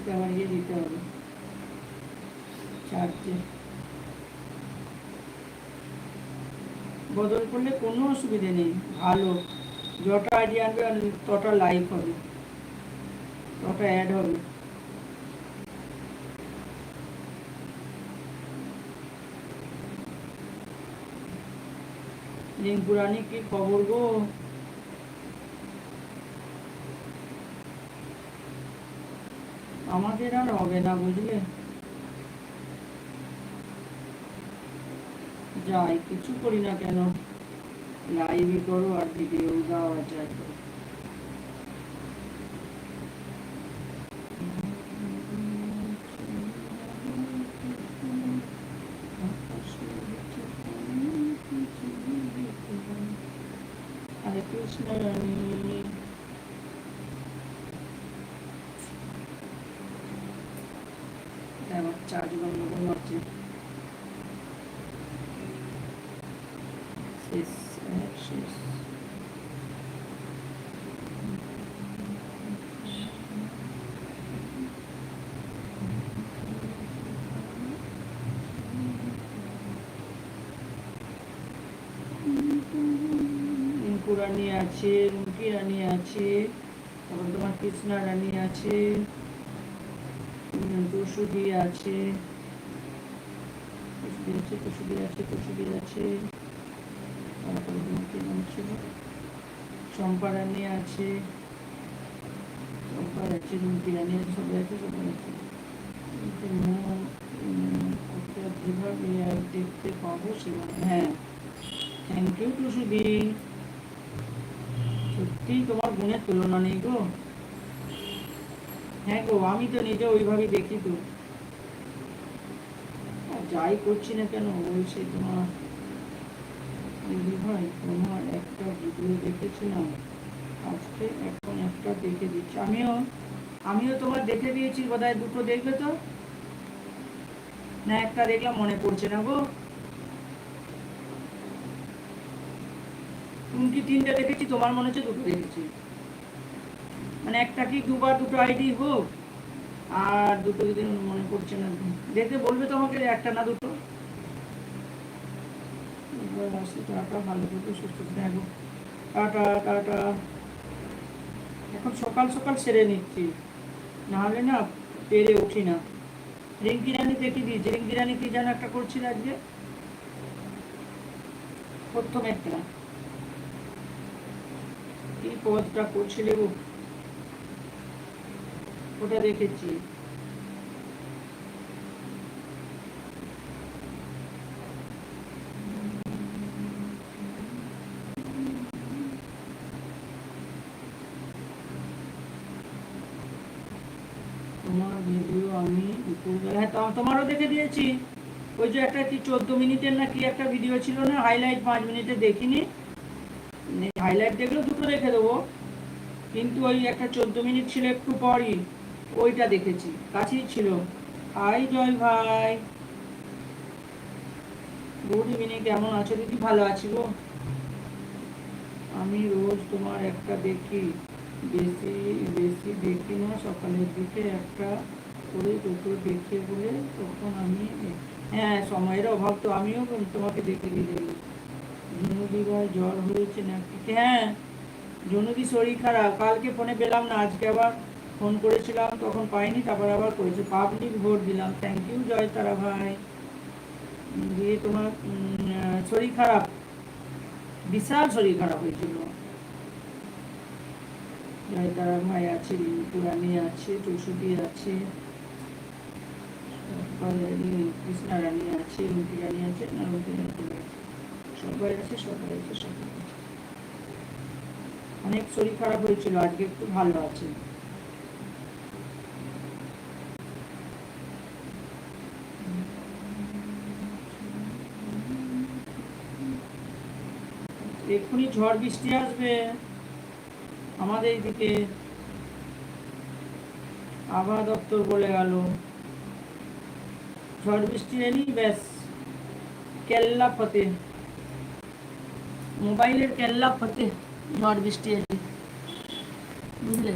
এটা আবার ইয়ে দিতে হবে চার্জে। বদল করলে কোনো অসুবিধে নেই, ভালো। যটা আইডিয়া আনবে তটা লাইক হবে, তটা অ্যাড হবে। রিঙ্কুরানি কি খবর গো? আমাদের আর হবে না বুঝলে, যাই কিছু করি না কেন, লাইভই করো আর ভিডিও দেওয়া যায়। হরে কৃষ্ণ রানী, আমার চার্জ গন্ডগোল হচ্ছে। শেষ শেষ। রিঙ্কু রানী আছে, রুমকি রানী আছে, তারপর তোমার কৃষ্ণা রানী আছে, তুষুদি আছে, তারপরে কি নাম ছিল, চম্পা রানী আছে, চম্পা আছে, রুমকি রানী আছে, সবাই আছে, সবাই আছে। যেভাবে দেখতে পাবো সেভাবে। হ্যাঁ, থ্যাংক ইউ টুসুদি, সত্যিই তোমার গুণের তুলনা নেই গো। হ্যাঁ গো, আমি তো নিজে ওইভাবেই দেখি তো, যাই করছি না কেন ওই সে তোমার ভাই তোমার একটা ভিডিও দেখেছিলাম আজকে, এখন একটা দেখে দিচ্ছি। আমিও তোমার দেখে দিয়েছি বোধহয়, দুটো দেখবে তো না, একটা দেখলাম মনে পড়ছে না গো। তুমি কি তিনটা দেখেছি, তোমার মনে হচ্ছে দুটো দেখেছি, মানে একটা কি দুবার দুটো আইডি হোক, আর দুটো যদি মনে পড়ছে না, দেখে বলবে তোমাকে একটা না দুটো। টাটা, ভালো থাকো, সুস্থ থাকো, টাটা টাটা। এখন সকাল সকাল সেরে নিচ্ছি, নাহলে না পেরে উঠি না। রিঙ্কি রানী দেখে দিয়েছি, রিঙ্কি রানী কি যেন একটা করছিল আজকে, প্রথম একটা কি পদটা করছিলে গো, ওটা দেখেছি। তোমার ভিডিও আমি হ্যাঁ তোমারও দেখে দিয়েছি। ওই যে একটা কি 14 মিনিটের না কি একটা ভিডিও ছিল না, হাইলাইট 5 মিনিটে দেখিনি, হাইলাইট দেখলেও দুটো দেখে দেবো, কিন্তু ওই একটা 14 মিনিট ছিল একটু পরই, ওইটা দেখেছি, কাছেই ছিল। হাই জয় ভাই, গুড ইভিনিং, কেমন আছো দিদি? ভালো আছি গো। আমি রোজ তোমার একটা দেখি, বেশি বেশি দেখি না, সকালের দিকে একটা করে দুটো দেখে বলে তখন আমি, হ্যাঁ সময়ের অভাব তো, আমিও তোমাকে দেখে দিয়ে দেবো। জুনুদি ভাই জ্বর হয়েছে নাকি? হ্যাঁ, জুনুদি শরীর খারাপ, কালকে ফোনে পেলাম না, আজকে আবার ফোন করেছিলাম তখন পাইনি, তারপর আবার করেছে, পাবলিক ভোট দিলাম। থ্যাংক ইউ জয় তারা ভাই। দিয়ে তোমার শরীর খারাপ, বিশাল শরীর খারাপ হয়েছিল। জয় তারা ভাই আছে, রিঙ্কু রানী আছে, চৌষট্টি আছে, কৃষ্ণা রানী আছে, রুমকি রানী আছে, না রুমকি রানী সবাই আছে, সবাই আছে, সবাই আছে। অনেক শরীর খারাপ হয়েছিল, আজকে একটু ভালো আছে। এক্ষুনি ঝড় বৃষ্টি আসবে আমাদের এইদিকে, আবহাওয়া দপ্তর বলে গেল ঝড় বৃষ্টি এলেই ব্যাস কেল্লা ফতে, মোবাইলের কেল্লা ফতে ঝড় বৃষ্টি এলে, বুঝলে।